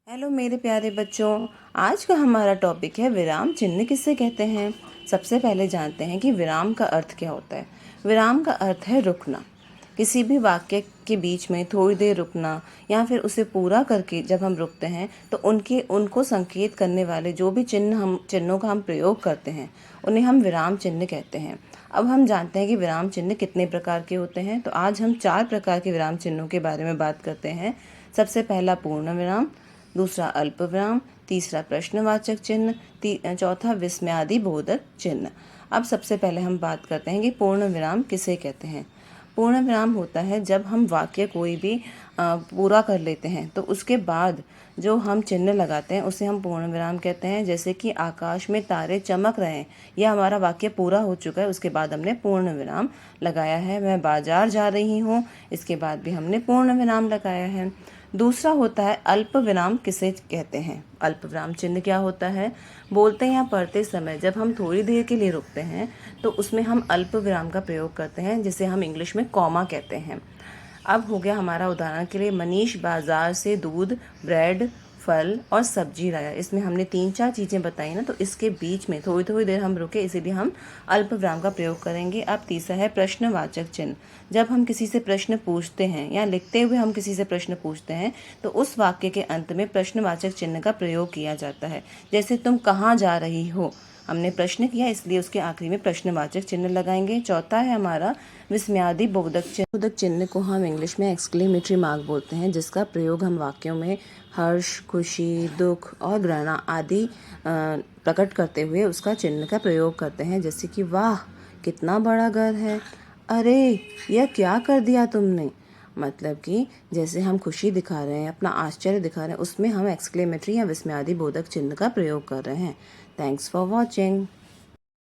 Hello मेरे प्यारे बच्चों। आज का हमारा टॉपिक है विराम चिन्ह किसे कहते हैं। सबसे पहले जानते हैं कि विराम का अर्थ क्या होता है। विराम का अर्थ है रुकना। किसी भी वाक्य के बीच में थोड़ी देर रुकना या फिर उसे पूरा करके जब हम रुकते हैं तो उनको संकेत करने वाले जो भी चिन्हों का हम प्रयोग करते हैं उन्हें हम विराम चिन्ह कहते हैं। अब हम जानते हैं कि विराम चिन्ह कितने प्रकार के होते हैं। तो आज हम 4 प्रकार के विराम चिन्हों के बारे में बात करते हैं। सबसे पहला पूर्ण विराम, दूसरा अल्प विराम, तीसरा प्रश्नवाचक चिन्ह, चौथा विस्मयादि बोधक चिन्ह। अब सबसे पहले हम बात करते हैं कि पूर्ण विराम किसे कहते हैं। पूर्ण विराम होता है जब हम वाक्य कोई भी पूरा कर लेते हैं तो उसके बाद जो हम चिन्ह लगाते हैं उसे हम पूर्ण विराम कहते हैं। जैसे कि आकाश में तारे चमक रहे हैं, यह हमारा वाक्य पूरा हो चुका है, उसके बाद हमने पूर्ण विराम लगाया है। मैं बाजार जा रही हूँ, इसके बाद भी हमने पूर्ण विराम लगाया है। दूसरा होता है अल्प विराम किसे कहते हैं। अल्प विराम चिन्ह क्या होता है, बोलते या पढ़ते समय जब हम थोड़ी देर के लिए रुकते हैं तो उसमें हम अल्प विराम का प्रयोग करते हैं, जिसे हम इंग्लिश में कॉमा कहते हैं। अब हो गया हमारा उदाहरण के लिए, मनीष बाजार से दूध, ब्रेड, फल और सब्जी लाया। इसमें हमने 3-4 चीज़ें बताई ना, तो इसके बीच में थोड़ी थोड़ी देर हम रुके, इसीलिए हम अल्प विराम का प्रयोग करेंगे। अब तीसरा है प्रश्नवाचक चिन्ह। जब हम किसी से प्रश्न पूछते हैं या लिखते हुए हम किसी से प्रश्न पूछते हैं तो उस वाक्य के अंत में प्रश्नवाचक चिन्ह का प्रयोग किया जाता है। जैसे तुम कहाँ जा रही हो, हमने प्रश्न किया इसलिए उसके आखिरी में प्रश्नवाचक चिन्ह लगाएंगे। चौथा है हमारा विस्मयादि बोधक चिन्ह। बोधक चिन्ह को हम इंग्लिश में एक्सक्लेमेटरी मार्क बोलते हैं, जिसका प्रयोग हम वाक्यों में हर्ष, खुशी, दुख और घृणा आदि प्रकट करते हुए उसका चिन्ह का प्रयोग करते हैं। जैसे कि वाह कितना बड़ा घर है, अरे यह क्या कर दिया तुमने। मतलब कि जैसे हम खुशी दिखा रहे हैं, अपना आश्चर्य दिखा रहे हैं, उसमें हम एक्सक्लेमेटरी या विस्मयादि बोधक चिन्ह का प्रयोग कर रहे हैं। Thanks for watching.